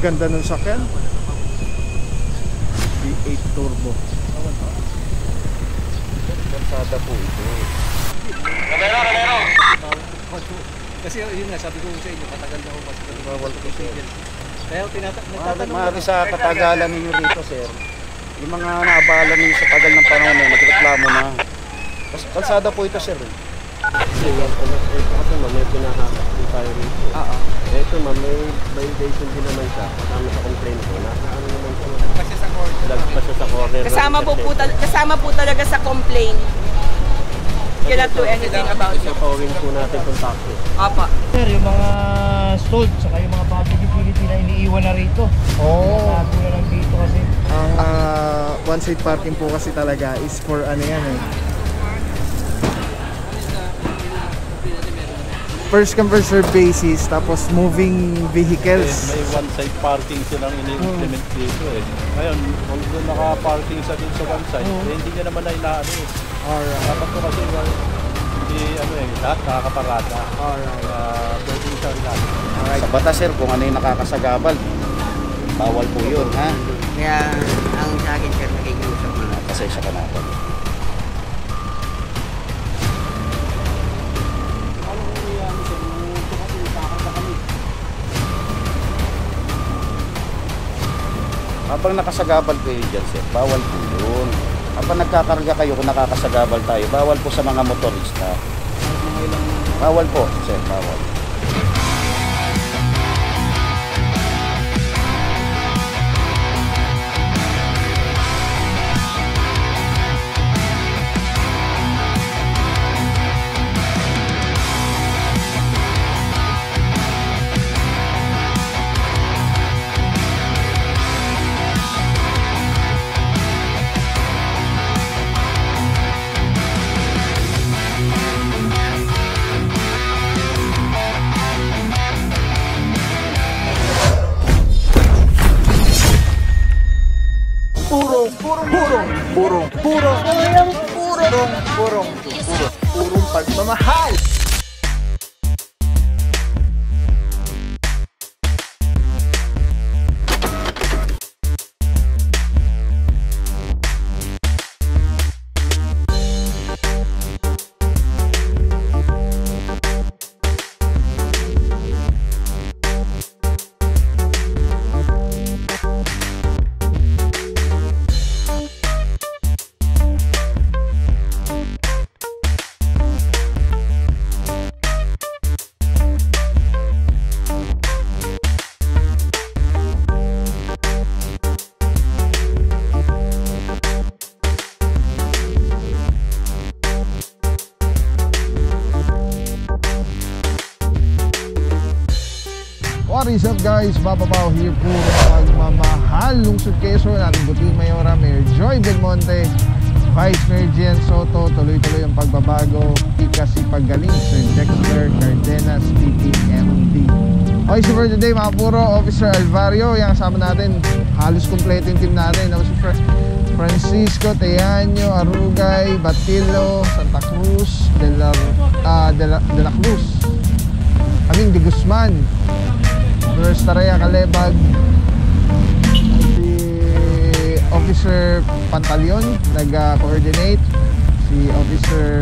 Ganda ng sakyan. V8 turbo. Kalsada po ito. Kalero! Kasi yun nga, sabi ko sa inyo, katagal na ako kasi bawal po sir. kaya nagtatanong Maaari sa katagalan ninyo rito sir, yung mga naabala ninyo sa tagal ng panahon na nagreklamo na. Kalsada po ito sir. Kasi may pinahakap din tayo rito. Ito ma'am, may violation din naman siya. Kasama sa complaint ko. Ano naman siya? kasi sa corner. Lagpas siya sa corner. Kasama po talaga sa complaint. You cannot do anything about it. Pawin po natin itong taxi. Apa. Sir, yung mga stalled, saka yung mga public utility na iniiwan na rito. Natago na lang dito kasi. Ang one-side parking po kasi talaga is for ano yan eh. First come first serve basis, tapos moving vehicles. May one-side parking silang ini-implement dito eh. Ngayon, kung naka-parking sa dun sa one side, hindi niya naman na inaano eh. Dapat ko kasi hindi lahat nakakaparada. Pwede siya rin. Sa batas sir, kung ano yung nakakasagabal, bawal po yun ha. Kaya ang sa akin sir, nakikiusap mo na. Pasensya ka na po. Habang nakasagabal kayo dyan sir, bawal po yun. Habang nagkakarga kayo kung nakakasagabal tayo, bawal po sa mga motorista. Bawal po sir, bawal. Purong pagmamahal. What is up guys? Bababaw here po ng pagmamahal. Lungsod Quezon, ating Buting Mayora, Mayor Joy Belmonte, Vice Mayor Gian Soto. Tuloy-tuloy ang pagbabago. Kasi paggaling Sir Dexter Cardenas, TTMD. Okay, so for today mga puro, Officer Alvario, yung kasama natin, halos kompleto yung team natin. Si Francisco, Teaño, Arugay, Batilo, Santa Cruz, De La Cruz, De Guzman, Flores Tarea, Calebag, si Officer Pantaleon nag-coordinate, si Officer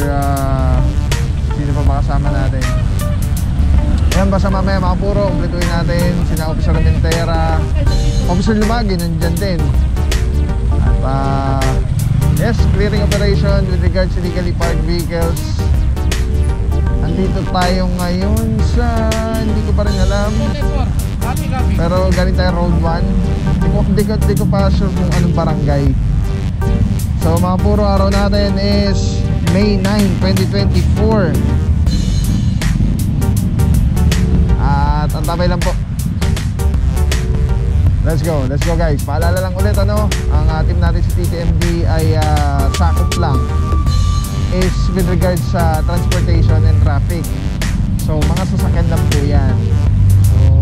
sino pa makasama natin. Ayan, basta mamaya mga puro, kumpletuin natin sina Officer Mentera, Officer Lumagi nandyan din. At yes, clearing operation with regards to legally parked vehicles. Andito tayo ngayon sa, hindi ko pa rin alam, pero galing tayo Road 1. Hindi ko pa sure kung anong barangay. So mga puro, araw natin is May 9, 2024. At ang tabay lang po. Let's go guys. Paalala lang ulit ang team natin sa TTMD ay sakop lang is with regards sa transportation and traffic. So mga sasakyan lang po yan. So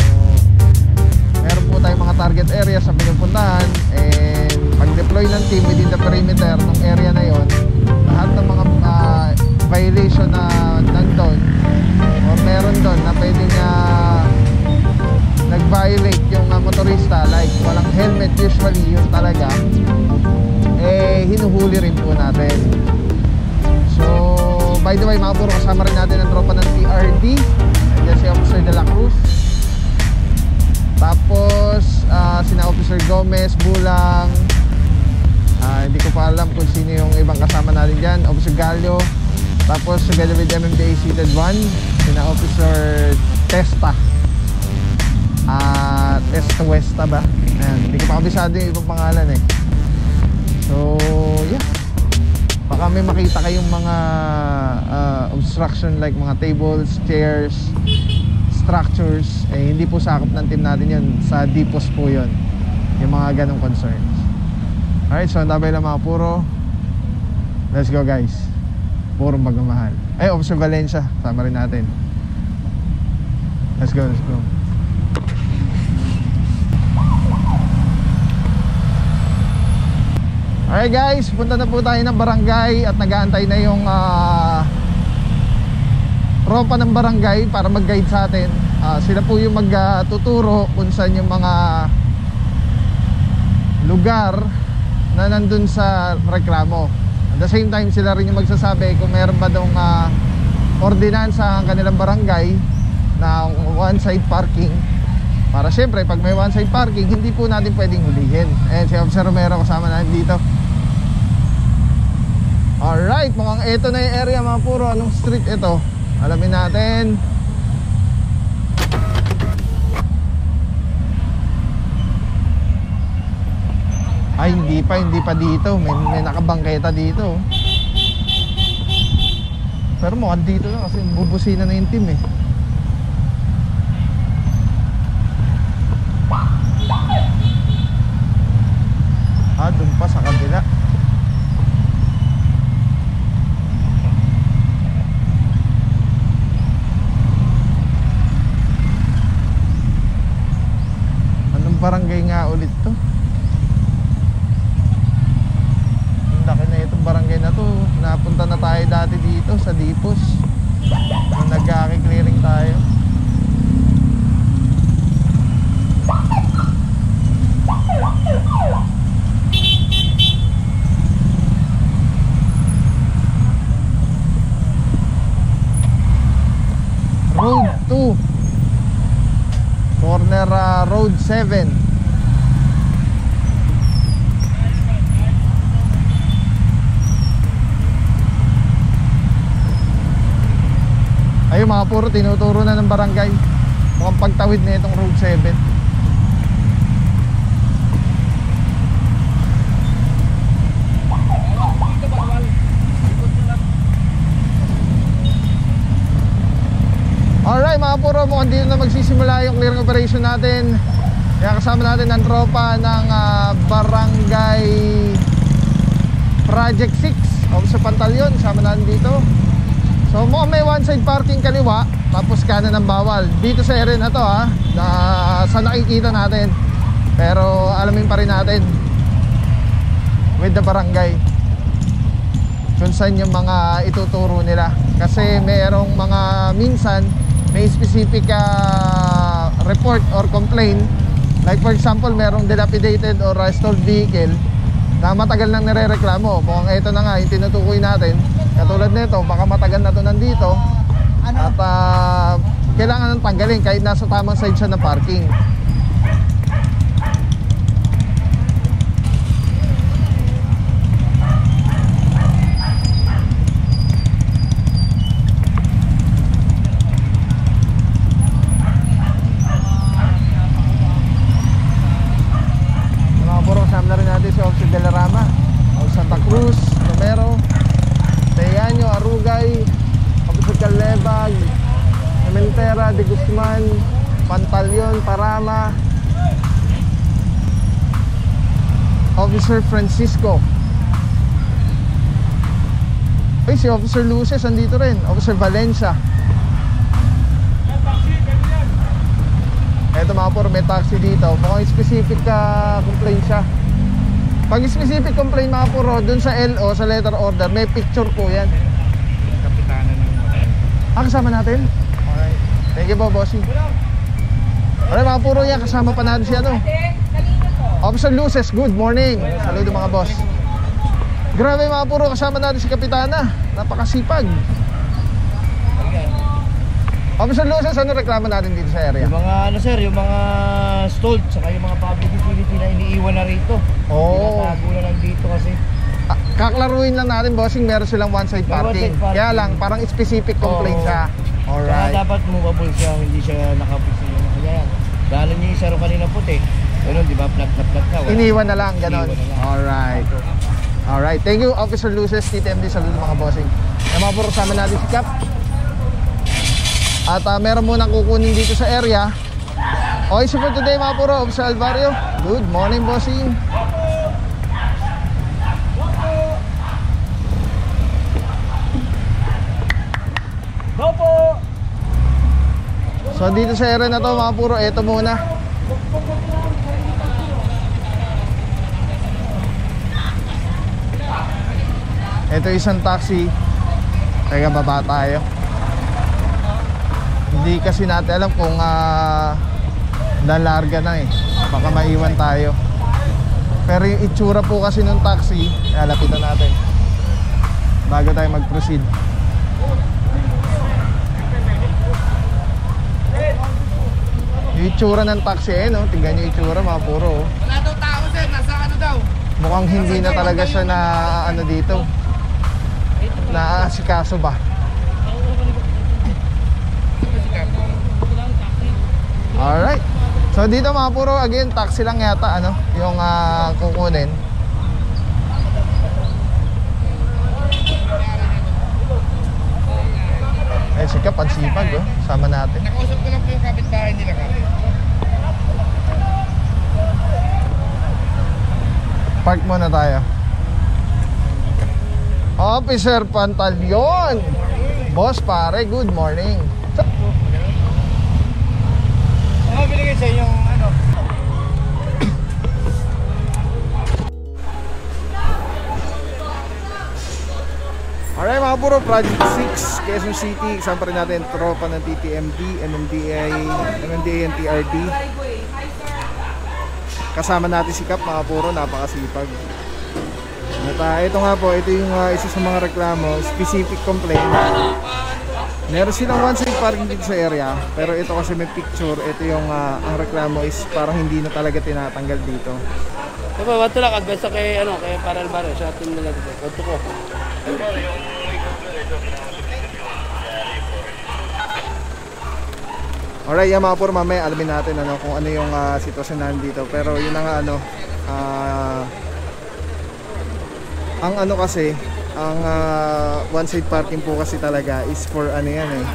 meron po tayong mga target areas sa pinupuntahan, and pag-deploy ng team within the perimeter ng area na yon, lahat ng mga violation na nandun o meron doon na pwede niya nag-violate yung motorista, like walang helmet, usually yun talaga, eh hinuhuli rin po natin. So by the way mga puro, kasama rin natin ang tropa ng TRD. Nandiyan si Officer De La Cruz, tapos sina Officer Gomez, Bulang, hindi ko pa alam kung sino yung ibang kasama natin dyan, Officer Gallo, tapos together with MMDA Seated 1, sina Officer Testa, Testa Westa ba? Ayan, hindi ko pa kabisado yung ibang pangalan eh. So yeah, baka may makita kayong mga obstruction like mga tables, chairs, structures, eh hindi po sakop ng team natin yun. Sa depots po yun, yung mga ganong concerns. Alright, so ang tabay lang mga puro. Let's go guys. Purong pagmamahal. Ay, Officer Valencia, sama rin natin. Let's go, let's go. Alright guys, punta na po tayo ng barangay at nag-aantay na yung tropa ng barangay para mag-guide sa atin. Sila po yung magtuturo kung saan yung mga lugar na nandun sa reklamo. At the same time, sila rin yung magsasabi kung meron ba dong ordinansa ang kanilang barangay na one-side parking. Para syempre, pag may one-side parking, hindi po natin pwedeng hulihin. Ayan, si Officer Romero kasama natin dito. Alright, mukhang ito na yung area mga puro. Anong street ito? Alamin natin. Ay, hindi pa dito. May nakabangketa dito. Pero mukhang dito na kasi bubusina na yung team eh. Dun pa sa kabila. Anong barangay nga ulit to? Ang laki na itong barangay na to. Napunta na tayo dati dito sa Dipos nung nag-clearing tayo. Road 2 corner Road 7. Ayun mga puro, tinuturo na ng barangay. Mukhang pagtawid na itong Road 7. Alright mga puro, mukhang dito na magsisimula yung clearing operation natin. Kaya kasama natin ang tropa ng Barangay Project 6 Officer Pantalyon, kasama natin dito. So mukhang may one side parking kaliwa, tapos kanan ang bawal. Dito sa area na to sa nakikita natin. Pero alamin pa rin natin with the barangay kung saan yung mga ituturo nila. Kasi mayroong mga minsan may specific report or complaint. Like for example, merong dilapidated or stalled vehicle na matagal nang nirereklamo. Mukhang ito na nga yung tinutukoy natin. Katulad nito, baka matagal na ito nandito. At kailangan nang tanggalin kahit nasa tamang side siya ng parking. Si Officer De La Rama, Santa Cruz, Romero, Teyaño, Arugay, Officer Calebag, Ementera, De Guzman, Pantalyon, Parama, Officer Francisco. Ay, si Officer Luces andito rin, Officer Valencia. Eto mga por, may taxi dito. Mukhang specific complaint siya. Pag specific complaint mga puro, dun sa LO, sa letter order, may picture po yan. Kapitanan ng kasama natin? Alright. Thank you po, bossy. Alright mga puro yan, kasama pa natin si ano, Officer Luces, good morning. Saludo mga boss. Grabe mga puro, kasama natin si Kapitana. Napakasipag. Officer Luces, ano reklamo natin dito sa area? Yung mga ano sir, yung mga stalled, saka yung mga public utility na iniiwan na rito. Oo. Tinatago na lang dito kasi. Kaklaruin lang natin bossing, meron silang one-side parking. Kaya lang, parang specific complaint siya. Alright. Kaya dapat movable siya, hindi siya nakapix na. Kaya yan, dahil niya yung saro kanina puti. Ganun, di ba? Plat na. Iniwan na lang, ganon. Iniwan na lang. Alright. Alright, thank you Officer Luces, TTMD, saludo mga bossing. Namapuro sama natin si Cap. At meron munang kukunin dito sa area. Okay, so for today mga puro, Officer Alvario, good morning bossing. So dito sa area na to mga puro, eto muna. Ito isang taxi. Teka, baba tayo. Hindi kasi natin alam kung lalarga na eh. Baka maiwan tayo. Pero yung itsura po kasi ng taxi, lapitan natin bago tayo mag-proceed. Yung itsura ng taxi no? Tingnan nyo yung itsura mga puro. Wala daw tao sir, nasa ano daw? Mukhang hindi na talaga siya na ano dito, naasikaso ba? Alright. So dito mga puro, again, taxi lang yata ano, yung kukunin. Eh, sika, pansipag oh. Sama natin. Nakausap ko lang po yung kapitbahay nila ka. Park muna tayo. Officer Pantaleon, boss pare, good morning. Ano binigay sa inyong ano? Alright mga puro, Project 6, Quezon City. Kasama pa rin natin tropa ng TTMD, MMDA and TRD. Kasama natin si Cap mga puro, napakasipag. At ito nga po, ito yung isa sa mga reklamo, specific complaint. Meron silang one-side parking dito sa area, pero ito kasi may picture, ito yung ang reklamo is parang hindi na talaga tinatanggal dito. Diba, wato lang, advice kay, kay Paral Barrio, sa atin nila dito. Wato ko. Alright, yan mga puro, mamaya alamin natin kung ano yung sitwasyon natin dito. Pero yun na nga ang kasi, ang one-side parking po kasi talaga is for ano yan eh.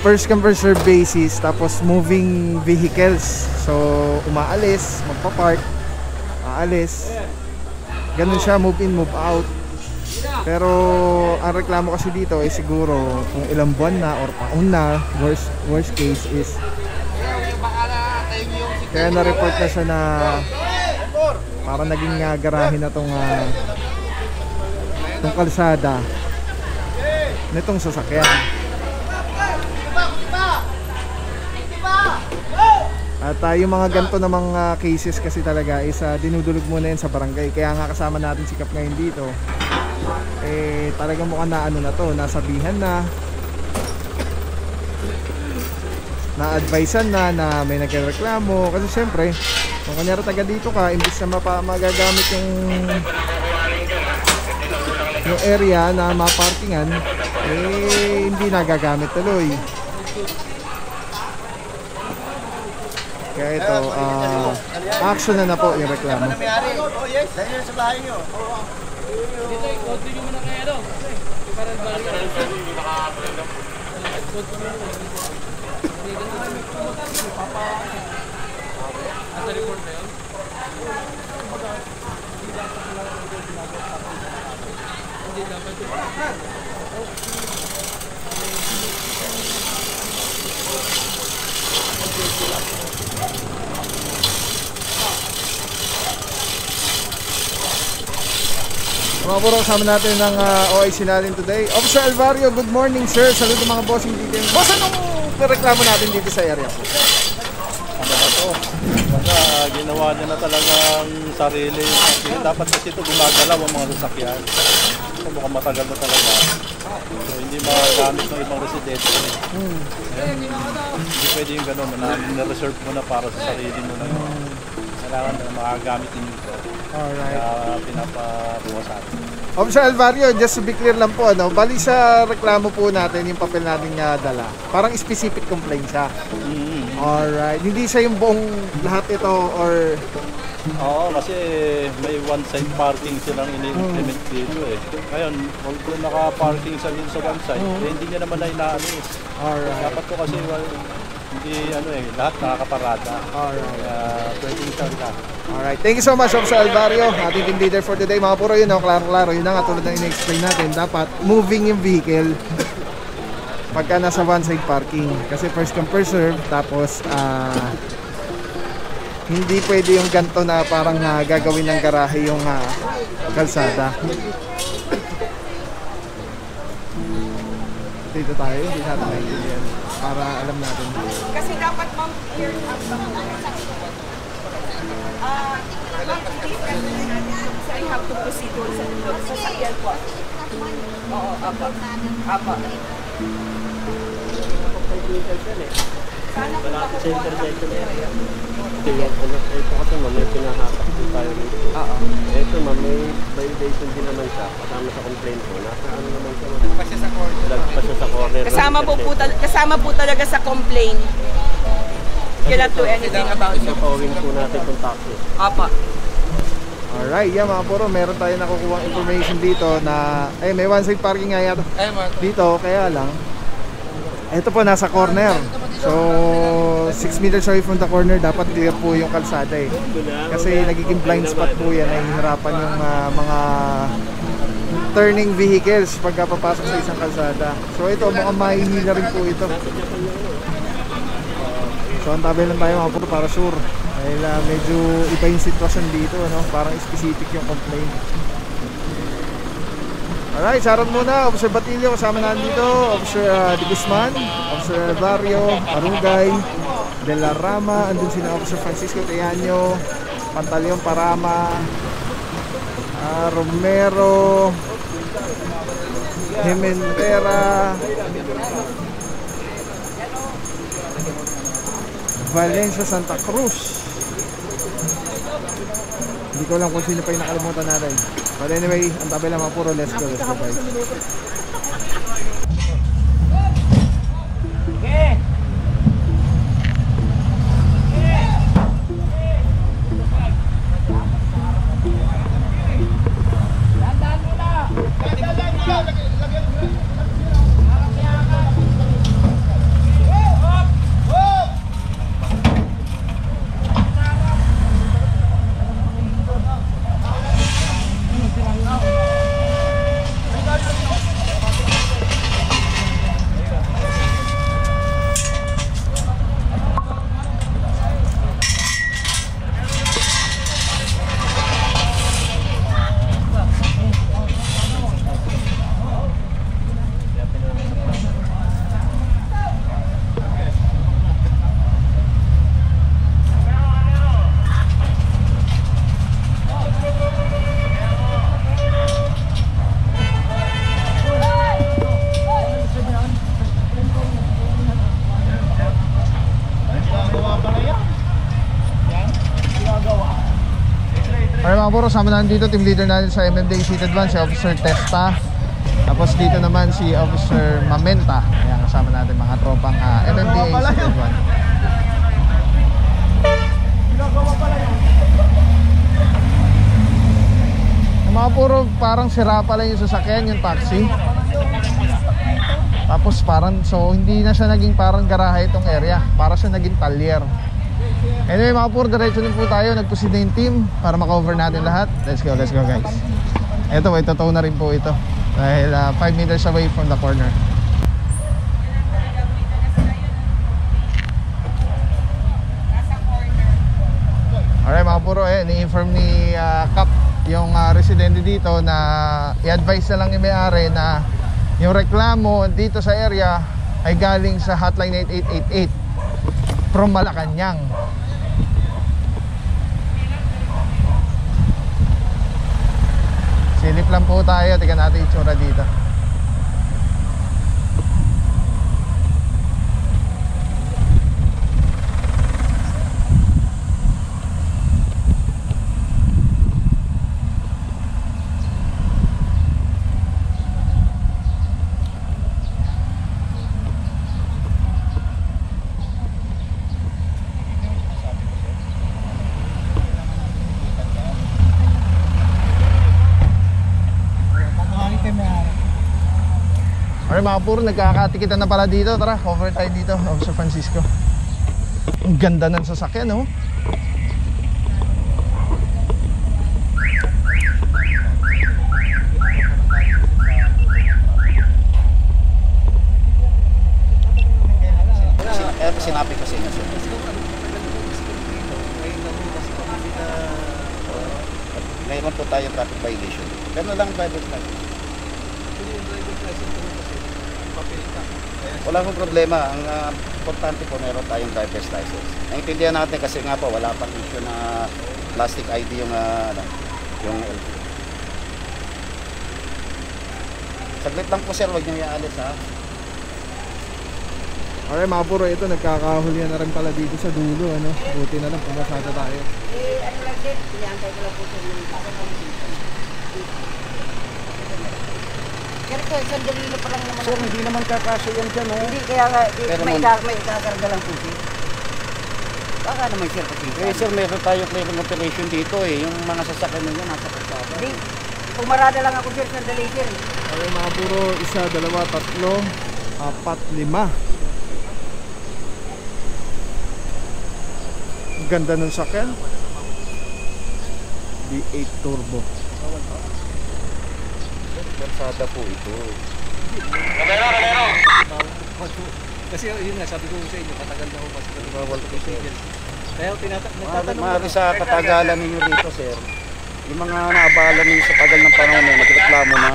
First come first serve basis, tapos moving vehicles. So umaalis, magpa-park, aalis. Ganun siya, move in, move out. Pero ang reklamo kasi dito ay siguro kung ilang buwan na or taon na, worst case is kaya na-report na siya na parang naging garahe na tong kalsada nitong sasakyan. At yung mga ganito na mga cases kasi talaga is dinudulog muna yan sa barangay. Kaya nga kasama natin si Cap ngayon dito. Eh talagang mukhang na ano na to, nasabihan na, na-advisean na may nagreklamo. Kasi syempre, kung kanyara taga dito ka, imbis na magagamit yung area na maparkingan, eh hindi nagagamit tuloy. Kaya ito, action na po yung reklamo. Oh yes, dahil sa bahay nyo. Dito, i-code nyo muna kay ano. Paral Barrio. Nasa report na yun? Hindi dapat Mga puro, kasama natin ng OIC natin today. Officer Alvario, good morning sir. Saludo mga bossing dito. Boss, anong reklamo natin dito sa area po? Ano ba to? Basta ginawa niya na talagang sarili. Dapat kasi ito gumagalaw ang mga sasakyan. So, mukhang matagal na talaga. So, hindi magamit ng ibang residente. Hindi pwede yung gano'n. Na-reserve mo na para sa sarili mo na. Kailangan na makagamit din ito. Alright. Kaya pinapakuha sa atin. Officer Alvario, just to be clear lang po, ano, bali sa reklamo po natin, yung papel natin nga dala, parang specific complaint siya. Alright. Hindi siya yung buong lahat ito or... Oo, kasi may one-side parking silang ini-implement dito eh. Ngayon, although naka-parking sa one side, hindi niya naman na inaalis. Alright. Dapat ko kasi hindi lahat nakakaparada. Alright. Kaya pwedeng siya lang. Alright. Thank you so much, Officer Alvario. Ating team leader for today. Mga puro yun, klaro-klaro. Yun na nga, tulad ng in-explain natin. Dapat moving yung vehicle pagka nasa one-side parking. Kasi first come, first serve. Tapos, hindi pwede yung ganito na parang gagawin ng garahe yung kalsada. Dito tayo, hindi natin maintindihan para alam natin. Kasi dapat ma'am, here up so I have to proceed sa sasakyan po. Oo, apa. Apa. Sana po ako po ito kasi ma'am, may pinahatak din tayo rito. Ito ma'am, may violation din naman siya. Kasama sa complaint ko. Nasa ano naman siya? Lagpas siya sa corner. Kasama po talaga sa complaint. Cannot do anything about it. Ipawin po natin itong taxi. Apa. Alright, yeah mga puro, meron tayo nakukuha information dito na may one-side parking nga yata dito, kaya lang ito po nasa corner. So 6 meters away from the corner, dapat clear po yung kalsada eh. Kasi nagiging blind spot po yan, nahihirapan yung mga turning vehicles pagka papasok sa isang kalsada. So ito, mukhang mahihila rin po ito. So ang tabi lang tayo mga puro para sure. Dahil medyo iba yung sitwasyon dito, no? Parang specific yung complaint. Alright, sarap muna. Officer Batilio kasama na dito. Officer De Guzman, Officer Alvario, Arugay, De La Rama, andun sina Officer Francisco Teaño, Pantaleon Parama, Romero, Jimentera, Valencia Santa Cruz. Hindi ko lang kung sino pa yung nakalimutan natin. But anyway, ang tabi lang mga puro. Let's go guys. Alright mga puro, sama natin dito team leader natin sa MMDA Seated Van, si Officer Testa. Tapos dito naman si Officer Mamenta. Ayan, kasama natin mga tropang MMDA Seated Van. Mga puro, parang sira pala yung sasakyan, yung taxi. Tapos parang, so hindi na siya naging parang garahe itong area. Para siya naging talyer. Anyway mga puro, diretso din po tayo. Nagpusid na yung team para makover natin lahat. Let's go guys. Ito, itotow na rin po ito. Dahil 5 meters away from the corner. Alright mga puro, ni-inform ni Cap yung residente dito na i-advise na lang yung may-ari na yung reklamo dito sa area ay galing sa hotline 8888 from Malacanang. Silip lang po tayo, tingnan natin yung itsura dito. Alright mga puro, nagkakatikitan na pala dito. Tara, cover tayo dito, San Francisco. Ang ganda ng sasakyan, no? Sinabi kasi niya sir. Ngayon po tayo traffic violation. Gano'n lang driver's license. Wala akong problema. Ang importante po meron tayong driver's license. Naintindihan natin kasi nga po wala pang issue na plastic ID yung LTO. Saglit lang po sir, huwag niyong iaalis ha. Alright mga puro, ito nagkakahulyan na rin pala dito sa dulo, ano? Buti na lang, pumasada tayo. Ano lang sir, pinihantay ko lang po sir. Pero sandali na pa lang naman. Sir, hindi naman kakasya yan dyan ha. Hindi, kaya nga, Pero may kakarga lang po sir. Baka naman sir kasi. Sir, meron tayo clearing operation dito eh. Yung mga sasakyan nyo nasa kalsada. Hindi, pumarada lang ako sir, sandali sir. Okay mga puro, 1, 2, 3, 4, 5. Ganda ng sakyan. V8 turbo. Kalsada po ito. Kalero! Kasi yun nga, sabi ko sa inyo, katagal na ako mas Bawal po sir. kaya nagtatanong Maaari sa katagalan ninyo rito sir. Yung mga naabala ninyo sa tagal ng panahon eh, nagreklamo na.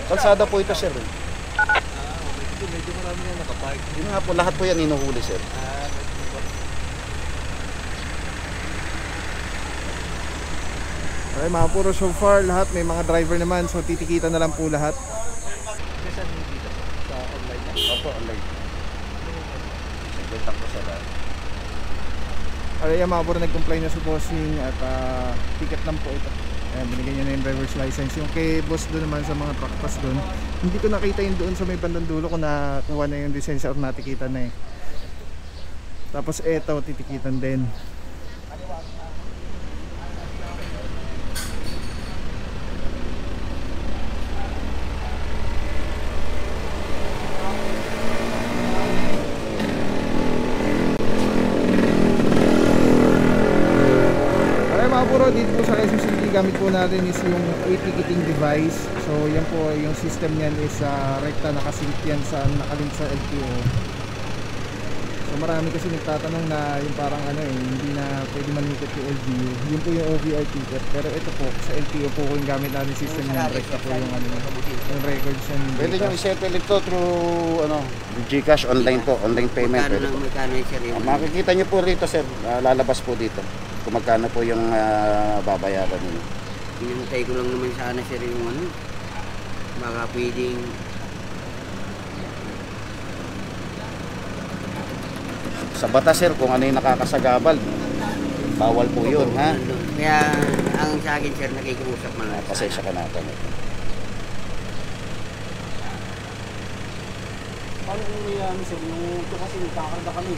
Kalsada po ito sir. medyo marami na nakapark. Yun nga po, lahat po yan inuhuli sir. Okay mga puro, so far lahat may mga driver naman, so titikita na lang po lahat. Kasi dito sa online na. Opo, online. Saglit lang po sa lahat. Alright mga puro, nag-complain na si bossing at ticket lang po ito. Ayan, binigyan niya na yung driver's license. Yung kay boss doon naman sa mga truck pass doon, hindi ko nakita yung doon sa may bandang dulo kung nakuha na yung lisensya or natikitan na eh. Tapos eto, titikitan din. Dito po sa Quezon City, gamit po natin is yung e-ticketing device. So yan po, yung system niyan is rekta, nakasync yan sa nakalink sa LTO. So marami kasi nagtatanong na yung parang hindi na pwede manikot yung LGU. Yun po yung OVR ticket. Pero ito po, sa LTO po yung gamit natin system niyan, rekta po yung yung records and data. Pwede nyo i-settle ito through GCash, online po, online payment. Pwede po. Makikita nyo po rito sir, lalabas po dito kung magkano po yung babayaran nyo. Pinantay ko lang naman sana sir yung baka pwedeng sa batas sir, kung ano yung nakakasagabal, bawal po yun ha. Kaya ang sa akin sir, nakikiusap man lang. Pasensya ka natin. Paano kung may sir, yung ito kasi nagkakarga kami.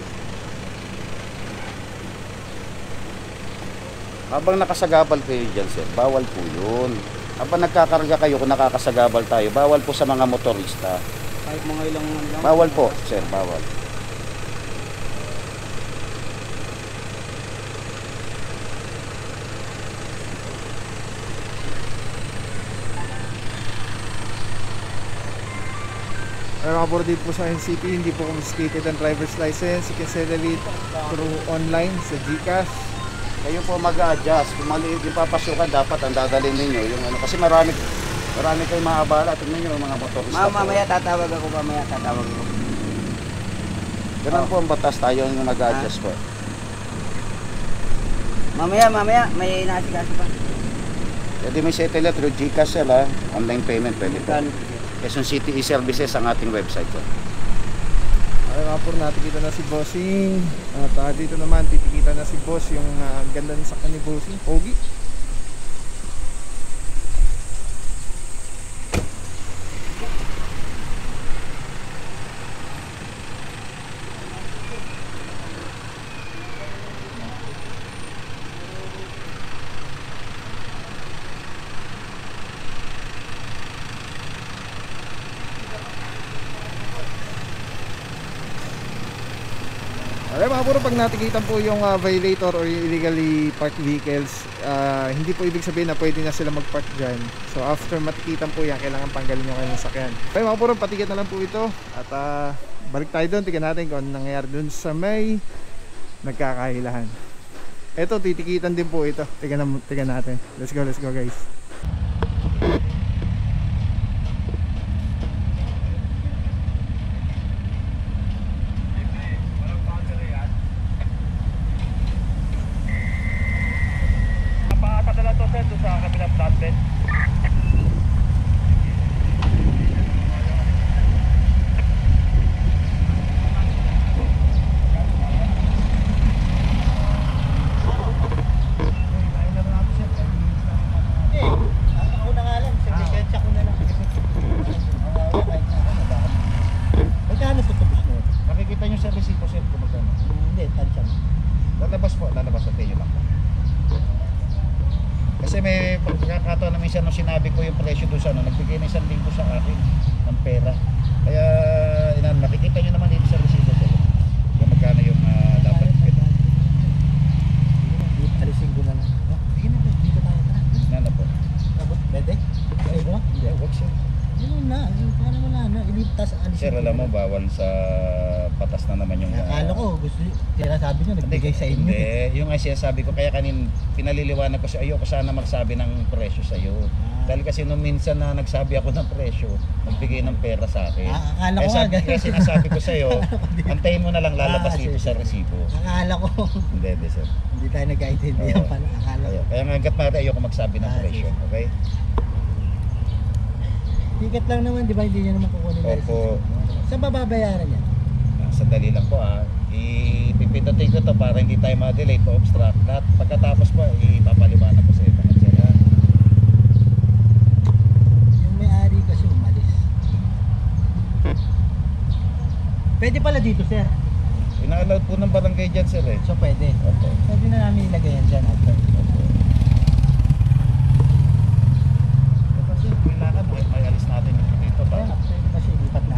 Habang nakasagabal kayo dyan sir, bawal po yun. Habang nagkakarga kayo, kung nakakasagabal tayo, bawal po sa mga motorista. Kahit mga ilang lang. Bawal po sir, bawal. Ay mga puro, dito po sa NCP, hindi po confiscated ang driver's license. You can settle it through online sa GCash. Kayo po mag-a-adjust. Kung maliit yung papasukan, dapat ang dadalhin ninyo. Yung ano, kasi marami kayong maabala. Tingnan nyo yung mga motorista. Mamaya tatawag ako, mamaya tatawag ako. Ganun po ang batas, tayo yung mag-a-adjust po. Mamaya, may inaasikaso pa. Pwede may satellite through GCash ha. Online payment pwede po. Quezon City e-services ang ating website po. Okay mga puro, natikita na si Bossing. At dito naman titikita na si Boss. Yung ganda ng sakyan ni Bossing, pogi. Okay mga puro, pag natikitan po yung violator or yung illegally parked vehicles, hindi po ibig sabihin na pwede na sila mag-park dyan. So after matikitan po yan, kailangan tanggalin nyo kayong sakyan. Okay mga puro, patikit na lang po ito. At balik tayo doon, tignan natin kung ano nangyayari doon sa may nagkakahilahan. Ito, titikitan din po ito. Tignan natin. Let's go guys. Sa kabilang flatbed. Magkano po tapos mo? Nakikita nyo sa resipo sir kung magkano? Hindi, tansya. Lalabas sa tayo lang po. Kasi may pagkakataon na minsan nung sinabi ko yung presyo doon sa nagbigay na 1,000 sa akin ng pera. Kaya nakikita nyo naman dito sa resibo sir. Kung magkano yung dapat kita. Alisin ko na lang. Sige na, dito tayo na. Ano po? Pwede? Pwede ba? Hindi, wag sir. Yun na, parang wala na. Ilitas, alisin Sir, alam mo, bawal sa patas na naman yung... Akala ko, gusto sabi nyo, nagbigay sa inyo. Hindi, yung sinasabi ko, kaya pinaliliwanag ko sa ayoko sana magsabi ng presyo sa iyo. Dahil kasi nung minsan na nagsabi ako ng presyo, nagbigay ng pera sa akin. Akala ko kaya sinasabi ko sa iyo, antayin mo na lang lalabas dito sa resibo. Akala ko. Hindi, sir. Hindi tayo nagkaintindihan pala. Akala ko. Kaya nga hanggat maaari ayoko magsabi ng presyo, okay? Ticket lang naman, di ba? Hindi nyo naman kukunin na Opo. Saan ba babayaran yan? Sandali lang po ipipindutin ko to para hindi tayo ma-delay to obstruct. Lahat pagkatapos po, ipapaliwanag ko sa inyo. Yung may-ari kasi umalis. Pwede pala dito, sir. Ina-allowed po ng barangay dyan, sir eh. So pwede. Opo. Pwede na namin ilagay yan dyan after. Kasi kailangan may alis natin dito pa. Pwede kasi lipat na.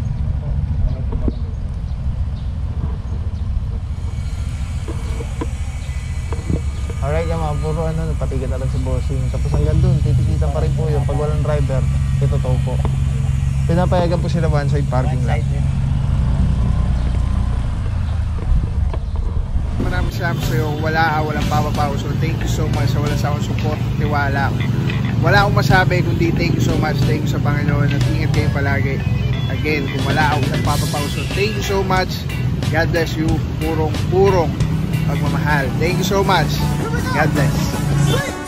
Alright mga puro, patigat na lang si Bossing. Tapos hanggang dun, titikitan pa rin po yun. Pag walang driver, ito to po. Pinapayagan po sila one side parking lang. Maraming salamat sa iyo. Walang papapaw. So thank you so much sa walang sa akong support, tiwala. Wala akong masabi kundi thank you so much. Thank you sa Panginoon at ingat kayo palagi. Again, kung wala akong nagpapapaw. So thank you so much. God bless you. Purong pagmamahal. Thank you so much. God bless.